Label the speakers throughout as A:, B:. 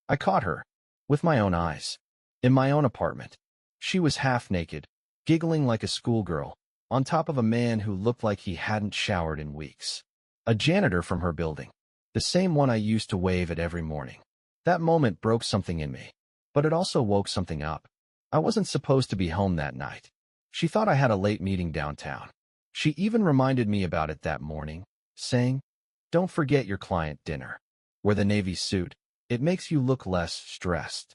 A: I caught her, with my own eyes, in my own apartment. She was half naked, giggling like a schoolgirl, on top of a man who looked like he hadn't showered in weeks. A janitor from her building, the same one I used to wave at every morning. That moment broke something in me, but it also woke something up. I wasn't supposed to be home that night. She thought I had a late meeting downtown. She even reminded me about it that morning, saying, "Don't forget your client dinner. Wear the navy suit. It makes you look less stressed."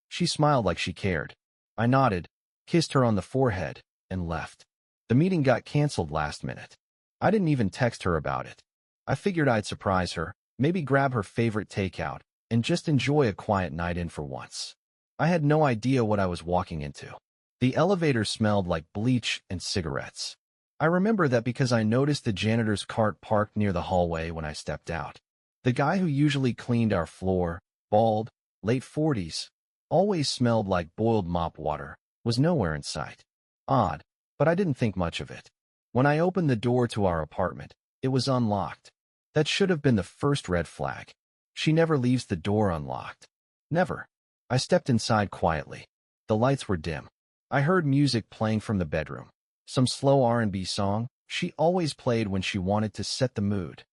A: She smiled like she cared. I nodded, kissed her on the forehead, and left. The meeting got canceled last minute. I didn't even text her about it. I figured I'd surprise her, maybe grab her favorite takeout, and just enjoy a quiet night in for once. I had no idea what I was walking into. The elevator smelled like bleach and cigarettes. I remember that because I noticed the janitor's cart parked near the hallway when I stepped out. The guy who usually cleaned our floor, bald, late 40s, always smelled like boiled mop water, was nowhere in sight. Odd, but I didn't think much of it. When I opened the door to our apartment, it was unlocked. That should have been the first red flag. She never leaves the door unlocked. Never. I stepped inside quietly. The lights were dim. I heard music playing from the bedroom. Some slow R&B song she always played when she wanted to set the mood.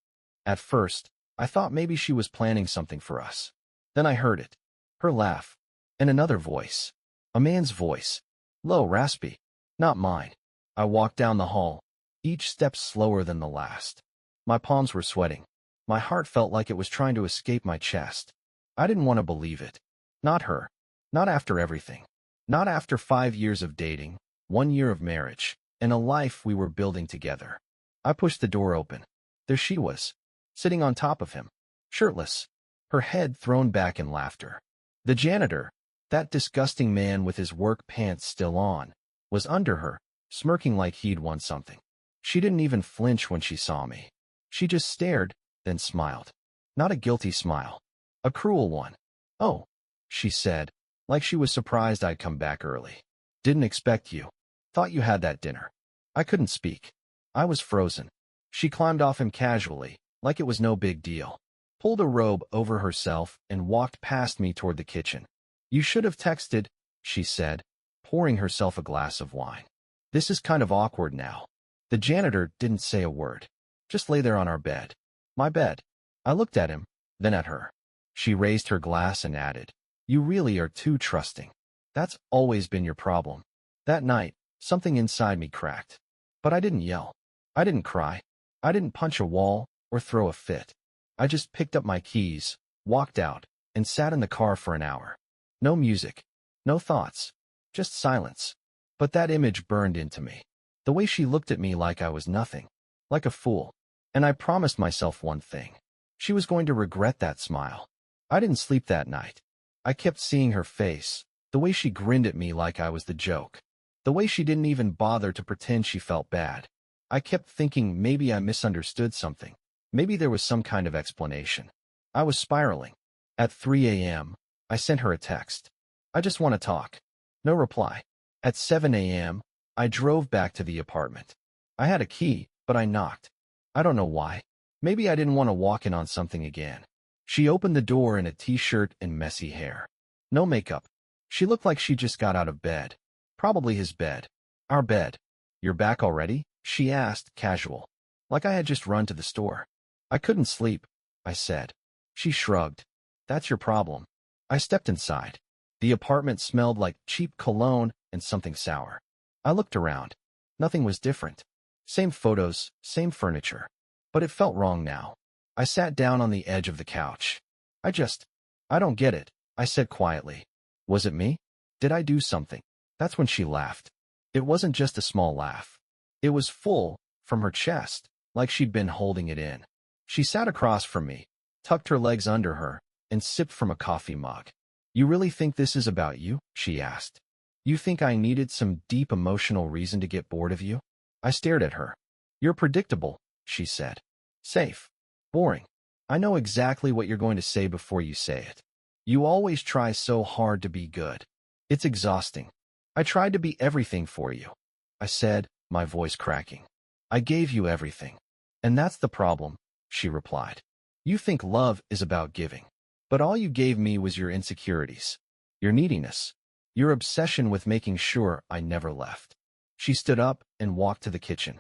A: At first, I thought maybe she was planning something for us. Then I heard it. Her laugh. And another voice. A man's voice. Low, raspy. Not mine. I walked down the hall, each step slower than the last. My palms were sweating. My heart felt like it was trying to escape my chest. I didn't want to believe it. Not her. Not after everything. Not after 5 years of dating, 1 year of marriage, and a life we were building together. I pushed the door open. There she was, sitting on top of him, shirtless, her head thrown back in laughter. The janitor, that disgusting man with his work pants still on, was under her, smirking like he'd won something. She didn't even flinch when she saw me. She just stared, then smiled. Not a guilty smile. A cruel one. "Oh," she said, like she was surprised I'd come back early. "Didn't expect you. Thought you had that dinner." I couldn't speak. I was frozen. She climbed off him casually, like it was no big deal, pulled a robe over herself, and walked past me toward the kitchen. "You should have texted," she said, pouring herself a glass of wine. "This is kind of awkward now." The janitor didn't say a word. Just lay there on our bed. My bed. I looked at him, then at her. She raised her glass and added, "You really are too trusting. That's always been your problem." That night, something inside me cracked. But I didn't yell. I didn't cry. I didn't punch a wall or throw a fit. I just picked up my keys, walked out, and sat in the car for an hour. No music. No thoughts. Just silence. But that image burned into me. The way she looked at me like I was nothing. Like a fool. And I promised myself one thing. She was going to regret that smile. I didn't sleep that night. I kept seeing her face, the way she grinned at me like I was the joke. The way she didn't even bother to pretend she felt bad. I kept thinking maybe I misunderstood something. Maybe there was some kind of explanation. I was spiraling. At 3 a.m., I sent her a text. "I just want to talk." No reply. At 7 a.m., I drove back to the apartment. I had a key, but I knocked. I don't know why. Maybe I didn't want to walk in on something again. She opened the door in a t-shirt and messy hair. No makeup. She looked like she just got out of bed. Probably his bed. Our bed. "You're back already?" she asked, casual. Like I had just run to the store. "I couldn't sleep," I said. She shrugged. "That's your problem." I stepped inside. The apartment smelled like cheap cologne and something sour. I looked around. Nothing was different. Same photos, same furniture. But it felt wrong now. I sat down on the edge of the couch. I don't get it," I said quietly. "Was it me? Did I do something?" That's when she laughed. It wasn't just a small laugh. It was full, from her chest, like she'd been holding it in. She sat across from me, tucked her legs under her, and sipped from a coffee mug. "You really think this is about you?" she asked. "You think I needed some deep emotional reason to get bored of you?" I stared at her. "You're predictable," she said. "Safe. Boring. I know exactly what you're going to say before you say it. You always try so hard to be good. It's exhausting. I tried to be everything for you," I said, my voice cracking. "I gave you everything. And that's the problem," she replied. "You think love is about giving. But all you gave me was your insecurities, your neediness, your obsession with making sure I never left. She stood up and walked to the kitchen.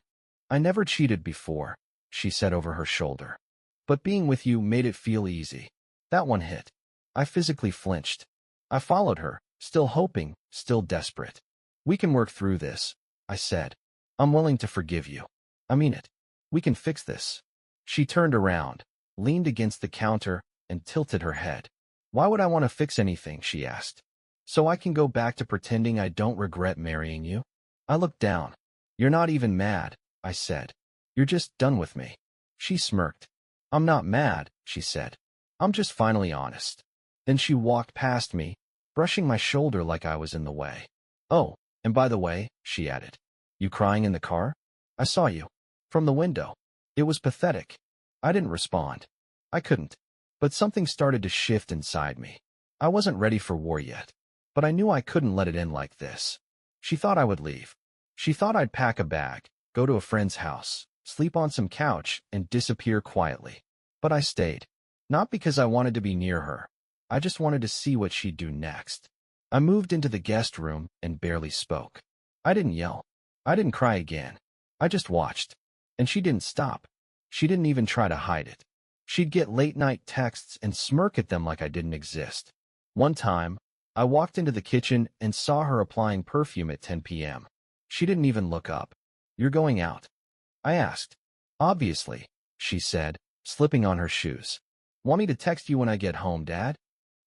A: I never cheated before, she said over her shoulder. But being with you made it feel easy. That one hit. I physically flinched. I followed her, still hoping, still desperate. We can work through this, I said. I'm willing to forgive you. I mean it. We can fix this. She turned around, leaned against the counter, and tilted her head. Why would I want to fix anything, she asked. So I can go back to pretending I don't regret marrying you? I looked down. You're not even mad, I said. You're just done with me. She smirked. I'm not mad, she said. I'm just finally honest. Then she walked past me, brushing my shoulder like I was in the way. Oh, and by the way, she added, you crying in the car? I saw you. From the window. It was pathetic. I didn't respond. I couldn't. But something started to shift inside me. I wasn't ready for war yet. But I knew I couldn't let it end like this. She thought I would leave. She thought I'd pack a bag, go to a friend's house, sleep on some couch, and disappear quietly. But I stayed. Not because I wanted to be near her. I just wanted to see what she'd do next. I moved into the guest room and barely spoke. I didn't yell. I didn't cry again. I just watched. And she didn't stop. She didn't even try to hide it. She'd get late-night texts and smirk at them like I didn't exist. One time, I walked into the kitchen and saw her applying perfume at 10 p.m. She didn't even look up. You're going out? I asked. Obviously, she said, slipping on her shoes. Want me to text you when I get home, Dad?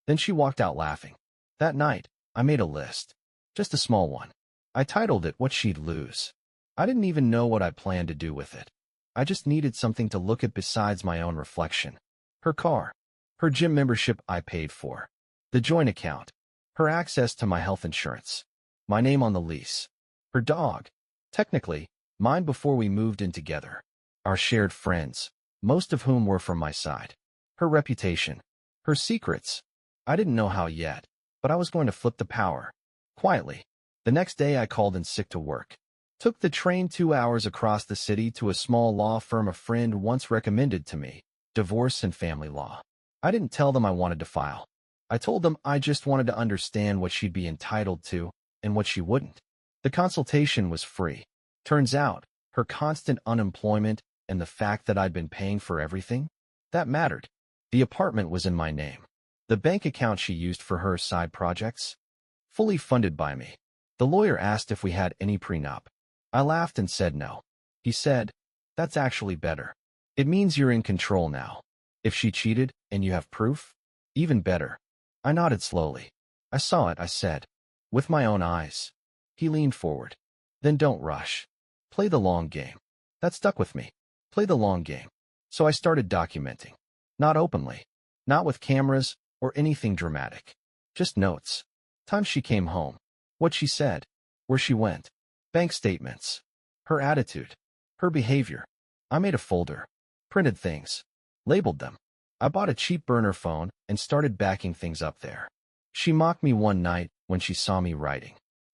A: Then she walked out laughing. That night, I made a list. Just a small one. I titled it What She'd Lose. I didn't even know what I planned to do with it. I just needed something to look at besides my own reflection. Her car. Her gym membership I paid for. The joint account. Her access to my health insurance. My name on the lease. Her dog. Technically, mine before we moved in together. Our shared friends, most of whom were from my side. Her reputation. Her secrets. I didn't know how yet, but I was going to flip the power. Quietly. The next day I called in sick to work. Took the train 2 hours across the city to a small law firm a friend once recommended to me, divorce and family law. I didn't tell them I wanted to file. I told them I just wanted to understand what she'd be entitled to and what she wouldn't. The consultation was free. Turns out, her constant unemployment and the fact that I'd been paying for everything, that mattered. The apartment was in my name. The bank account she used for her side projects, fully funded by me. The lawyer asked if we had any prenup. I laughed and said no. He said, that's actually better. It means you're in control now. If she cheated and you have proof, even better. I nodded slowly. I saw it, I said. With my own eyes. He leaned forward. Then don't rush. Play the long game. That stuck with me. Play the long game. So I started documenting. Not openly. Not with cameras or anything dramatic. Just notes. Times she came home. What she said. Where she went. Bank statements. Her attitude. Her behavior. I made a folder. Printed things. Labeled them. I bought a cheap burner phone and started backing things up there. She mocked me one night when she saw me writing.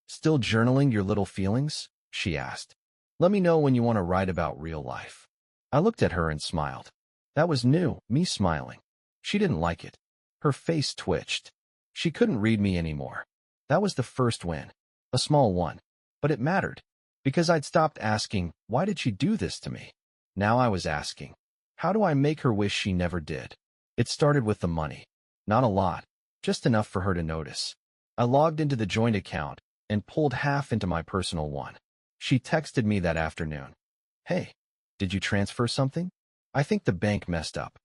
A: Still journaling your little feelings? She asked. Let me know when you want to write about real life. I looked at her and smiled. That was new, me smiling. She didn't like it. Her face twitched. She couldn't read me anymore. That was the first win. A small one. But it mattered. Because I'd stopped asking, why did she do this to me? Now I was asking, how do I make her wish she never did? It started with the money. Not a lot. Just enough for her to notice. I logged into the joint account and pulled half into my personal one. She texted me that afternoon. Hey, did you transfer something? I think the bank messed up.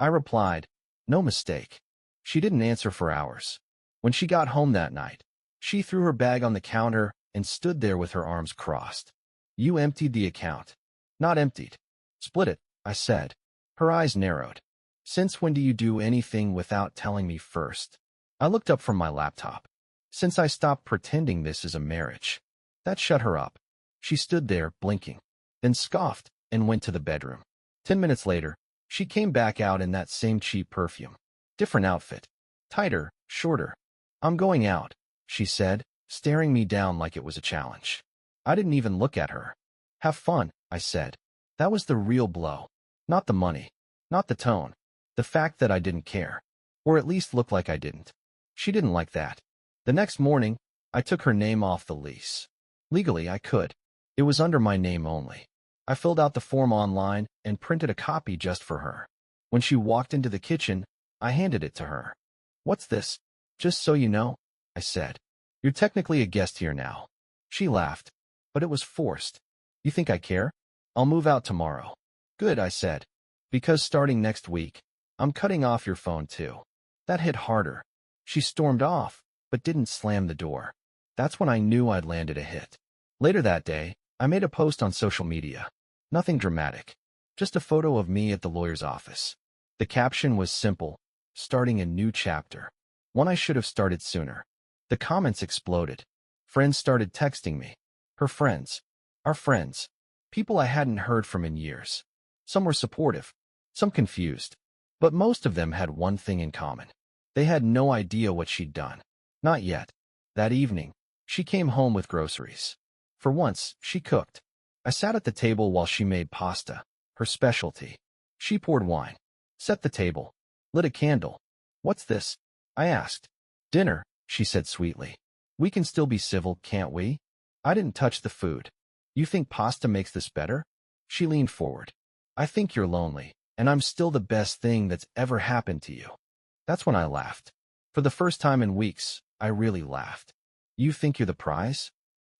A: I replied, no mistake. She didn't answer for hours. When she got home that night, she threw her bag on the counter and stood there with her arms crossed. You emptied the account. Not emptied. Split it, I said. Her eyes narrowed. Since when do you do anything without telling me first? I looked up from my laptop. Since I stopped pretending this is a marriage. That shut her up. She stood there, blinking, then scoffed and went to the bedroom. 10 minutes later, she came back out in that same cheap perfume. Different outfit. Tighter, shorter. I'm going out, she said, staring me down like it was a challenge. I didn't even look at her. Have fun, I said. That was the real blow. Not the money. Not the tone. The fact that I didn't care. Or at least look like I didn't. She didn't like that. The next morning, I took her name off the lease. Legally, I could. It was under my name only. I filled out the form online and printed a copy just for her. When she walked into the kitchen, I handed it to her. "What's this?" "Just so you know," I said. "You're technically a guest here now." She laughed, but it was forced. "You think I care? I'll move out tomorrow." "Good," I said. "Because starting next week, I'm cutting off your phone too." That hit harder. She stormed off, but didn't slam the door. That's when I knew I'd landed a hit. Later that day, I made a post on social media. Nothing dramatic. Just a photo of me at the lawyer's office. The caption was simple: starting a new chapter. One I should have started sooner. The comments exploded. Friends started texting me. Her friends. Our friends. People I hadn't heard from in years. Some were supportive. Some confused. But most of them had one thing in common. They had no idea what she'd done. Not yet. That evening, she came home with groceries. For once, she cooked. I sat at the table while she made pasta, her specialty. She poured wine. Set the table. Lit a candle. "What's this?" I asked. "Dinner," she said sweetly. "We can still be civil, can't we?" I didn't touch the food. "You think pasta makes this better?" She leaned forward. "I think you're lonely, and I'm still the best thing that's ever happened to you." That's when I laughed. For the first time in weeks, I really laughed. "You think you're the prize?"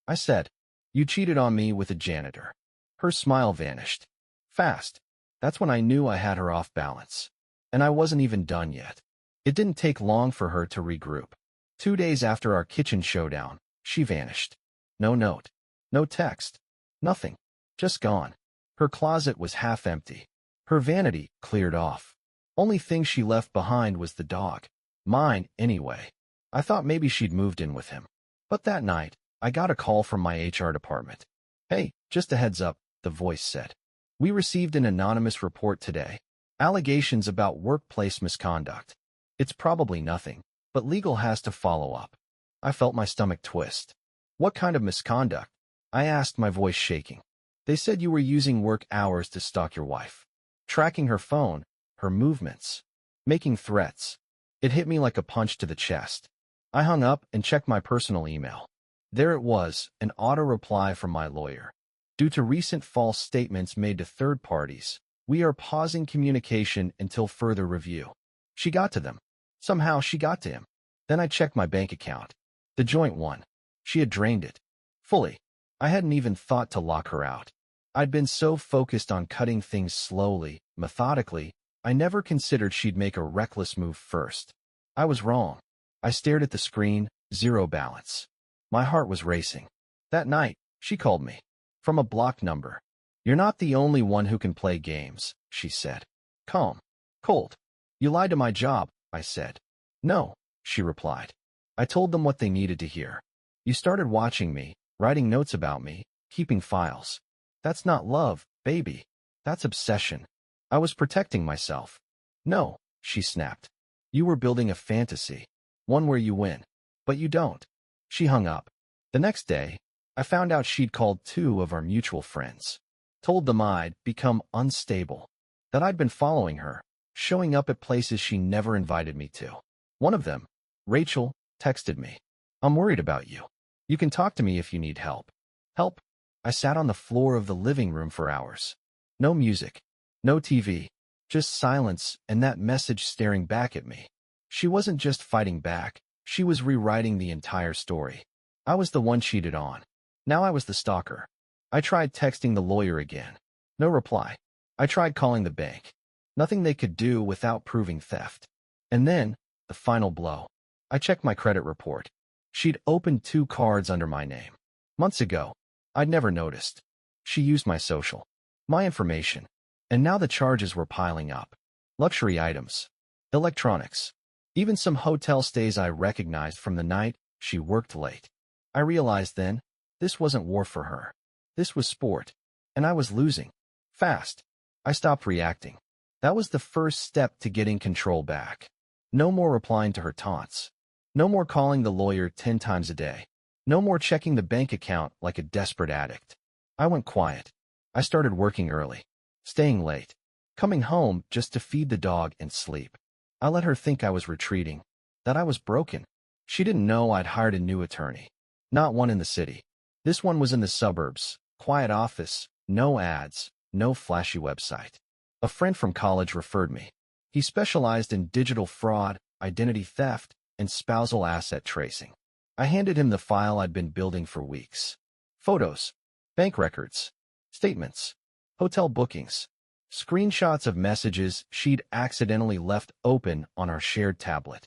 A: I said. "You cheated on me with a janitor." Her smile vanished. Fast. That's when I knew I had her off balance. And I wasn't even done yet. It didn't take long for her to regroup. 2 days after our kitchen showdown, she vanished. No note. No text. Nothing. Just gone. Her closet was half empty. Her vanity cleared off. Only thing she left behind was the dog. Mine, anyway. I thought maybe she'd moved in with him. But that night, I got a call from my HR department. "Hey, just a heads up," the voice said. "We received an anonymous report today. Allegations about workplace misconduct. It's probably nothing, but legal has to follow up." I felt my stomach twist. "What kind of misconduct?" I asked, my voice shaking. "They said you were using work hours to stalk your wife. Tracking her phone, her movements. Making threats." It hit me like a punch to the chest. I hung up and checked my personal email. There it was, an auto reply from my lawyer. "Due to recent false statements made to third parties, we are pausing communication until further review." She got to them. Somehow she got to him. Then I checked my bank account. The joint one. She had drained it. Fully. I hadn't even thought to lock her out. I'd been so focused on cutting things slowly, methodically, I never considered she'd make a reckless move first. I was wrong. I stared at the screen, zero balance. My heart was racing. That night, she called me. From a blocked number. "You're not the only one who can play games," she said. Calm. Cold. "You lied to my job," I said. "No," she replied. "I told them what they needed to hear. You started watching me, writing notes about me, keeping files. That's not love, baby. That's obsession." I was protecting myself. "No," she snapped. "You were building a fantasy. One where you win. But you don't." She hung up. The next day, I found out she'd called 2 of our mutual friends. Told them I'd become unstable. That I'd been following her, showing up at places she never invited me to. One of them, Rachel, texted me. "I'm worried about you. You can talk to me if you need help." Help? I sat on the floor of the living room for hours. No music. No TV. Just silence and that message staring back at me. She wasn't just fighting back. She was rewriting the entire story. I was the one cheated on. Now I was the stalker. I tried texting the lawyer again. No reply. I tried calling the bank. Nothing they could do without proving theft. And then, the final blow. I checked my credit report. She'd opened 2 cards under my name. Months ago. I'd never noticed. She used my social. My information. And now the charges were piling up. Luxury items. Electronics. Even some hotel stays I recognized from the night she worked late. I realized then, this wasn't war for her. This was sport. And I was losing. Fast. I stopped reacting. That was the first step to getting control back. No more replying to her taunts. No more calling the lawyer 10 times a day. No more checking the bank account like a desperate addict. I went quiet. I started working early. Staying late. Coming home just to feed the dog and sleep. I let her think I was retreating, that I was broken. She didn't know I'd hired a new attorney. Not one in the city. This one was in the suburbs, quiet office, no ads, no flashy website. A friend from college referred me. He specialized in digital fraud, identity theft, and spousal asset tracing. I handed him the file I'd been building for weeks. Photos, bank records, statements, hotel bookings, screenshots of messages she'd accidentally left open on our shared tablet.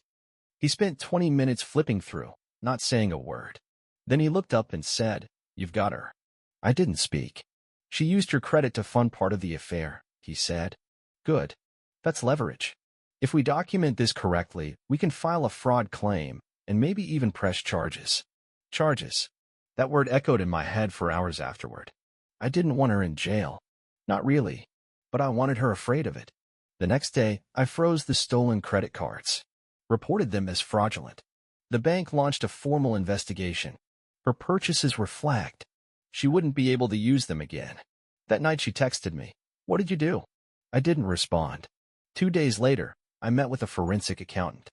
A: He spent 20 minutes flipping through, not saying a word. Then he looked up and said, "You've got her." I didn't speak. "She used your credit to fund part of the affair," he said. "Good. That's leverage. If we document this correctly, we can file a fraud claim and maybe even press charges." Charges. That word echoed in my head for hours afterward. I didn't want her in jail. Not really. But I wanted her afraid of it. The next day, I froze the stolen credit cards. Reported them as fraudulent. The bank launched a formal investigation. Her purchases were flagged. She wouldn't be able to use them again. That night she texted me, "What did you do?" I didn't respond. 2 days later, I met with a forensic accountant.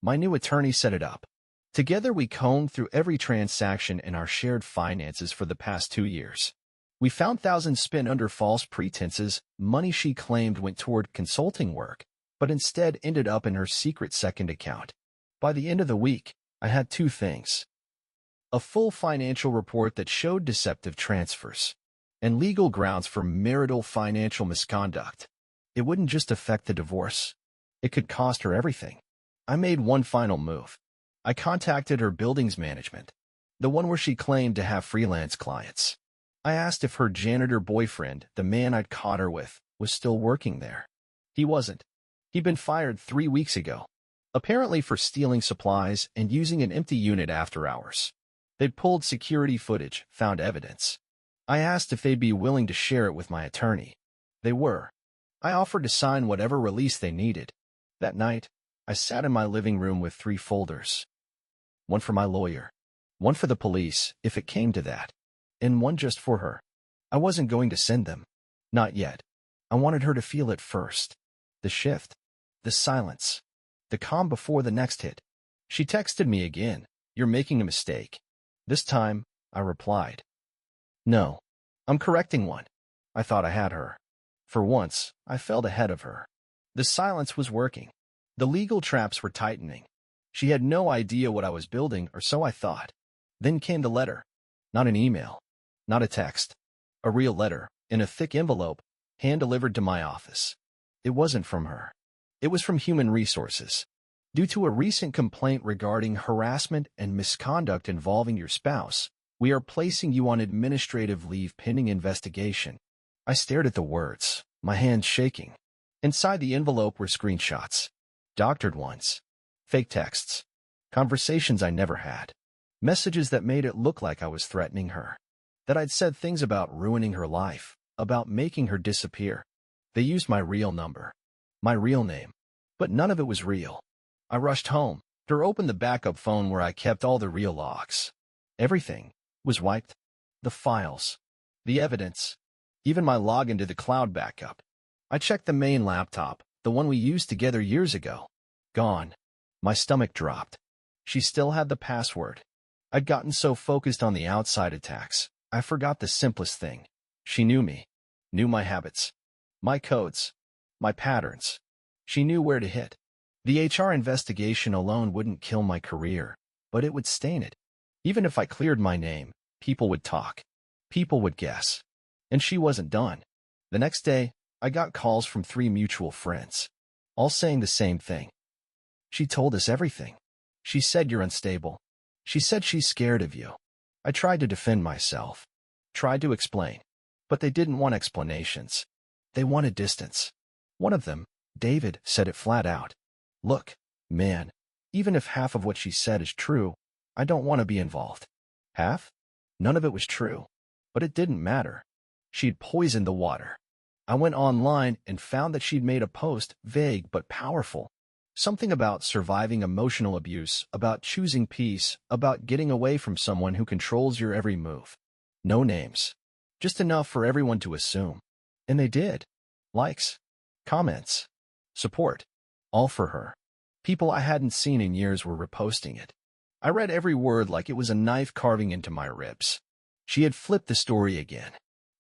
A: My new attorney set it up. Together we combed through every transaction in our shared finances for the past 2 years. We found thousands spent under false pretenses, money she claimed went toward consulting work, but instead ended up in her secret second account. By the end of the week, I had 2 things. A full financial report that showed deceptive transfers, and legal grounds for marital financial misconduct. It wouldn't just affect the divorce. It could cost her everything. I made one final move. I contacted her buildings management, the one where she claimed to have freelance clients. I asked if her janitor boyfriend, the man I'd caught her with, was still working there. He wasn't. He'd been fired 3 weeks ago, apparently for stealing supplies and using an empty unit after hours. They'd pulled security footage, found evidence. I asked if they'd be willing to share it with my attorney. They were. I offered to sign whatever release they needed. That night, I sat in my living room with 3 folders. One for my lawyer, one for the police, if it came to that, and one just for her. I wasn't going to send them. Not yet. I wanted her to feel it first. The shift. The silence. The calm before the next hit. She texted me again, "You're making a mistake." This time, I replied, "No, I'm correcting one." I thought I had her. For once, I felt ahead of her. The silence was working. The legal traps were tightening. She had no idea what I was building, or so I thought. Then came the letter. Not an email. Not a text. A real letter, in a thick envelope, hand-delivered to my office. It wasn't from her. It was from Human Resources. Due to a recent complaint regarding harassment and misconduct involving your spouse, we are placing you on administrative leave pending investigation. I stared at the words, my hands shaking. Inside the envelope were screenshots. Doctored ones. Fake texts. Conversations I never had. Messages that made it look like I was threatening her. That I'd said things about ruining her life, about making her disappear. They used my real number. My real name. But none of it was real. I rushed home, to open the backup phone where I kept all the real logs. Everything was wiped. The files. The evidence. Even my login to the cloud backup. I checked the main laptop, the one we used together years ago. Gone. My stomach dropped. She still had the password. I'd gotten so focused on the outside attacks, I forgot the simplest thing. She knew me. Knew my habits. My codes. My patterns. She knew where to hit. The HR investigation alone wouldn't kill my career, but it would stain it. Even if I cleared my name, people would talk. People would guess. And she wasn't done. The next day, I got calls from 3 mutual friends, all saying the same thing. "She told us everything. She said you're unstable. She said she's scared of you." I tried to defend myself. Tried to explain. But they didn't want explanations. They wanted distance. One of them, David, said it flat out. "Look, man, even if half of what she said is true, I don't want to be involved." Half? None of it was true. But it didn't matter. She'd poisoned the water. I went online and found that she'd made a post, vague but powerful. Something about surviving emotional abuse, about choosing peace, about getting away from someone who controls your every move. No names. Just enough for everyone to assume. And they did. Likes. Comments. Support. All for her. People I hadn't seen in years were reposting it. I read every word like it was a knife carving into my ribs. She had flipped the story again.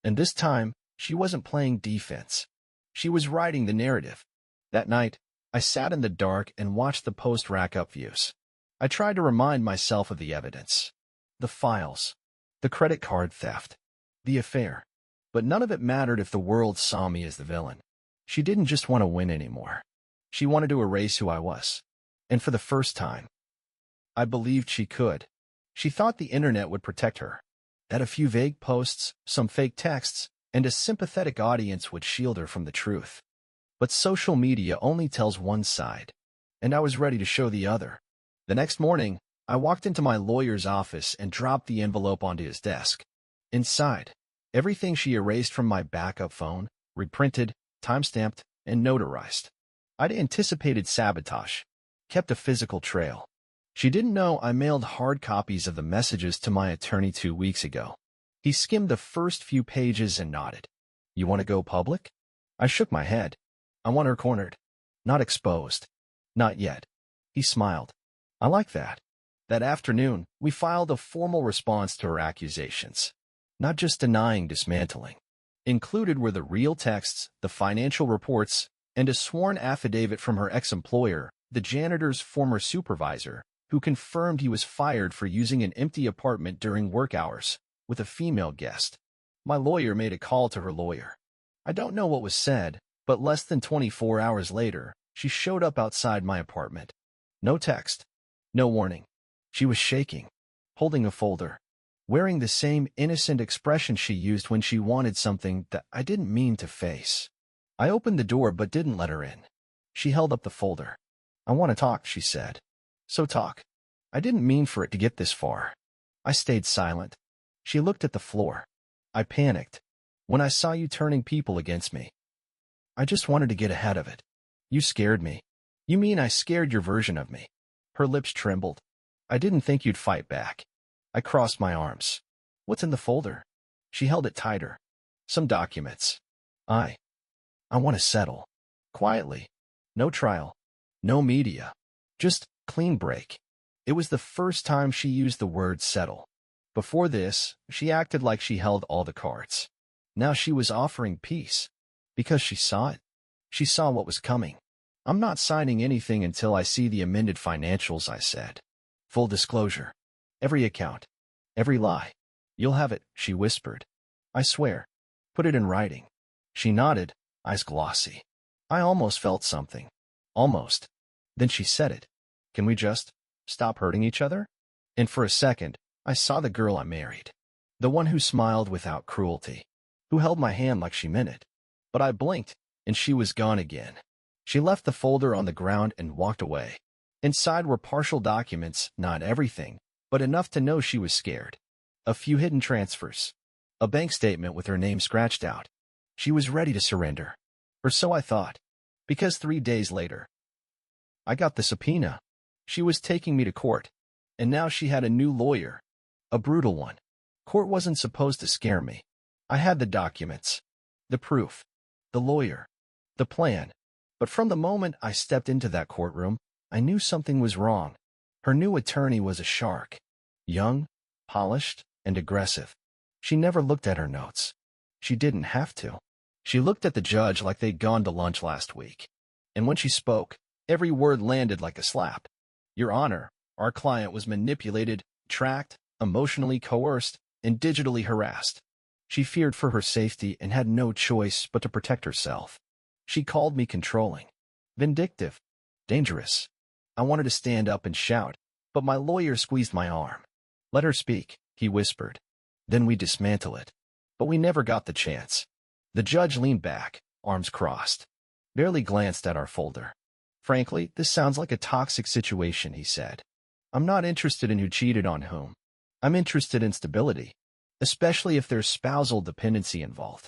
A: And this time, she wasn't playing defense. She was writing the narrative. That night, I sat in the dark and watched the post rack up views. I tried to remind myself of the evidence. The files. The credit card theft. The affair. But none of it mattered if the world saw me as the villain. She didn't just want to win anymore. She wanted to erase who I was. And for the first time, I believed she could. She thought the internet would protect her. That a few vague posts, some fake texts, and a sympathetic audience would shield her from the truth. But social media only tells one side, and I was ready to show the other. The next morning, I walked into my lawyer's office and dropped the envelope onto his desk. Inside, everything she erased from my backup phone, reprinted, timestamped, and notarized. I'd anticipated sabotage, kept a physical trail. She didn't know I mailed hard copies of the messages to my attorney 2 weeks ago. He skimmed the first few pages and nodded. You want to go public? I shook my head. I want her cornered. Not exposed. Not yet. He smiled. I like that. That afternoon, we filed a formal response to her accusations. Not just denying dismantling. Included were the real texts, the financial reports, and a sworn affidavit from her ex-employer, the janitor's former supervisor, who confirmed he was fired for using an empty apartment during work hours, with a female guest. My lawyer made a call to her lawyer. I don't know what was said, but less than 24 hours later, she showed up outside my apartment. No text. No warning. She was shaking, holding a folder, wearing the same innocent expression she used when she wanted something that I didn't mean to face. I opened the door but didn't let her in. She held up the folder. I want to talk, she said. So talk. I didn't mean for it to get this far. I stayed silent. She looked at the floor. I panicked. When I saw you turning people against me. I just wanted to get ahead of it. You scared me. You mean I scared your version of me? Her lips trembled. I didn't think you'd fight back. I crossed my arms. What's in the folder? She held it tighter. Some documents. I want to settle. Quietly. No trial. No media. Just clean break. It was the first time she used the word settle. Before this, she acted like she held all the cards. Now she was offering peace. Because she saw it. She saw what was coming. I'm not signing anything until I see the amended financials, I said. Full disclosure. Every account. Every lie. You'll have it, she whispered. I swear. Put it in writing. She nodded, eyes glossy. I almost felt something. Almost. Then she said it. Can we just stop hurting each other? And for a second, I saw the girl I married. The one who smiled without cruelty. Who held my hand like she meant it. But I blinked, and she was gone again. She left the folder on the ground and walked away. Inside were partial documents, not everything, but enough to know she was scared. A few hidden transfers. A bank statement with her name scratched out. She was ready to surrender. Or so I thought. Because 3 days later, I got the subpoena. She was taking me to court. And now she had a new lawyer. A brutal one. Court wasn't supposed to scare me. I had the documents. The proof. The lawyer. The plan. But from the moment I stepped into that courtroom, I knew something was wrong. Her new attorney was a shark. Young, polished, and aggressive. She never looked at her notes. She didn't have to. She looked at the judge like they'd gone to lunch last week. And when she spoke, every word landed like a slap. Your Honor, our client was manipulated, tracked, emotionally coerced, and digitally harassed. She feared for her safety and had no choice but to protect herself. She called me controlling, vindictive, dangerous. I wanted to stand up and shout, but my lawyer squeezed my arm. Let her speak, he whispered. Then we dismantle it. But we never got the chance. The judge leaned back, arms crossed, barely glanced at our folder. Frankly, this sounds like a toxic situation, he said. I'm not interested in who cheated on whom. I'm interested in stability, especially if there's spousal dependency involved.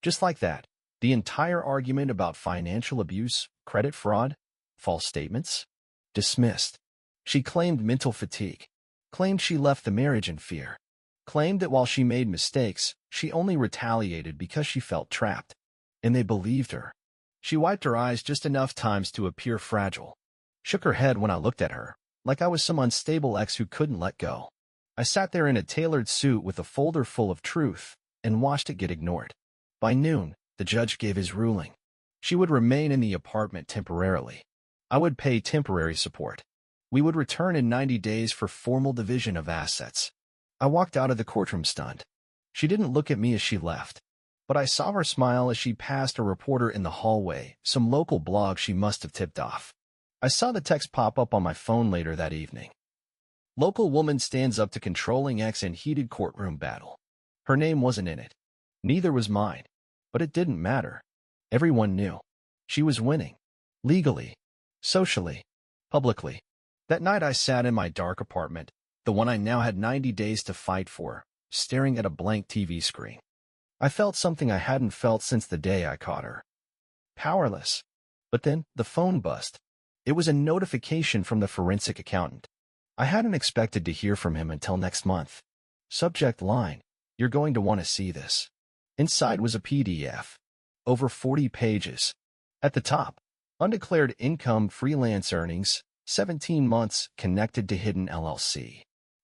A: Just like that, the entire argument about financial abuse, credit fraud, false statements, dismissed. She claimed mental fatigue, claimed she left the marriage in fear, claimed that while she made mistakes, she only retaliated because she felt trapped. And they believed her. She wiped her eyes just enough times to appear fragile. shook her head when I looked at her, like I was some unstable ex who couldn't let go. I sat there in a tailored suit with a folder full of truth and watched it get ignored. By noon, the judge gave his ruling. She would remain in the apartment temporarily. I would pay temporary support. We would return in 90 days for formal division of assets. I walked out of the courtroom stunned. She didn't look at me as she left, but I saw her smile as she passed a reporter in the hallway, some local blog she must have tipped off. I saw the text pop up on my phone later that evening. Local woman stands up to controlling ex in heated courtroom battle. Her name wasn't in it. Neither was mine. But it didn't matter. Everyone knew. She was winning. Legally. Socially. Publicly. That night I sat in my dark apartment, the one I now had 90 days to fight for, staring at a blank TV screen. I felt something I hadn't felt since the day I caught her. Powerless. But then, the phone buzzed. It was a notification from the forensic accountant. I hadn't expected to hear from him until next month. Subject line: "You're going to want to see this." Inside was a PDF. Over 40 pages. At the top, undeclared income freelance earnings, 17 months connected to hidden LLC.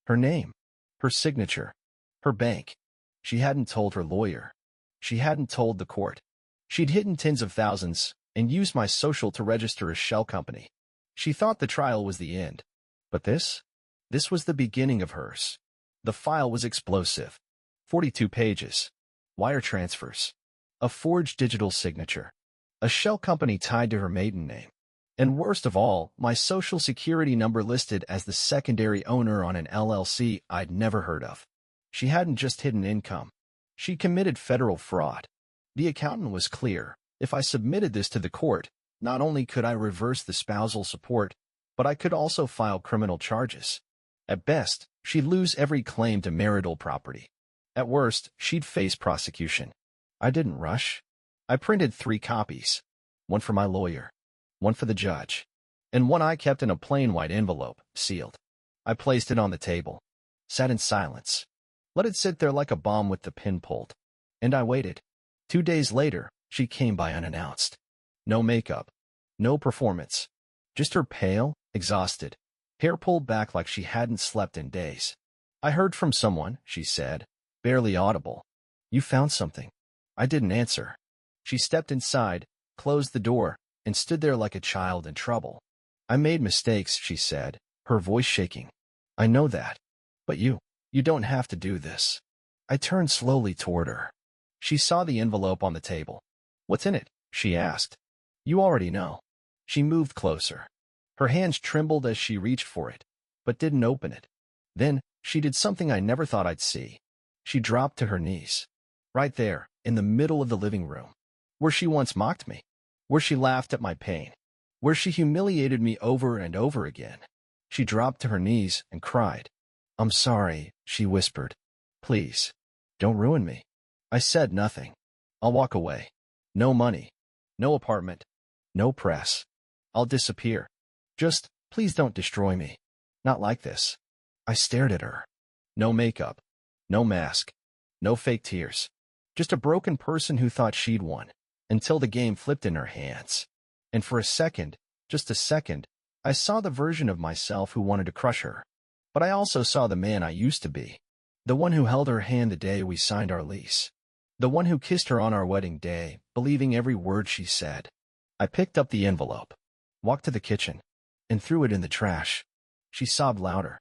A: Her name. Her signature. Her bank. She hadn't told her lawyer. She hadn't told the court. She'd hidden tens of thousands and used my social to register a shell company. She thought the trial was the end. But this was the beginning of hers. The file was explosive. 42 pages. Wire transfers. A forged digital signature. A shell company tied to her maiden name. And worst of all, my social security number listed as the secondary owner on an LLC I'd never heard of. She hadn't just hidden income. She committed federal fraud. The accountant was clear. If I submitted this to the court, not only could I reverse the spousal support, but I could also file criminal charges. At best, she'd lose every claim to marital property. At worst, she'd face prosecution. I didn't rush. I printed 3 copies. One for my lawyer, one for the judge, and one I kept in a plain white envelope, sealed. I placed it on the table, sat in silence, let it sit there like a bomb with the pin pulled. And I waited. 2 days later, she came by unannounced. No makeup, no performance. Just her pale, exhausted, hair pulled back like she hadn't slept in days. "I heard from someone," she said, barely audible. "You found something." I didn't answer. She stepped inside, closed the door, and stood there like a child in trouble. "I made mistakes," she said, her voice shaking. "I know that. But you don't have to do this." I turned slowly toward her. She saw the envelope on the table. "What's in it?" she asked. "You already know." She moved closer. Her hands trembled as she reached for it, but didn't open it. Then, she did something I never thought I'd see. She dropped to her knees. Right there, in the middle of the living room. Where she once mocked me. Where she laughed at my pain. Where she humiliated me over and over again. She dropped to her knees and cried. "I'm sorry," she whispered. "Please, don't ruin me." I said nothing. "I'll walk away. No money. No apartment. No press. I'll disappear. Just, please don't destroy me. Not like this." I stared at her. No makeup. No mask. No fake tears. Just a broken person who thought she'd won, until the game flipped in her hands. And for a second, just a second, I saw the version of myself who wanted to crush her. But I also saw the man I used to be. The one who held her hand the day we signed our lease. The one who kissed her on our wedding day, believing every word she said. I picked up the envelope, walked to the kitchen, and threw it in the trash. She sobbed louder.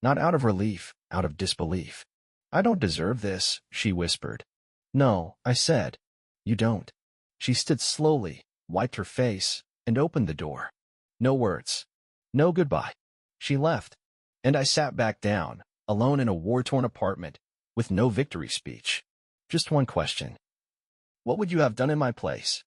A: Not out of relief, out of disbelief. "I don't deserve this," she whispered. "No," I said. "You don't." She stood slowly, wiped her face, and opened the door. No words. No goodbye. She left. And I sat back down, alone in a war-torn apartment, with no victory speech. Just one question. What would you have done in my place?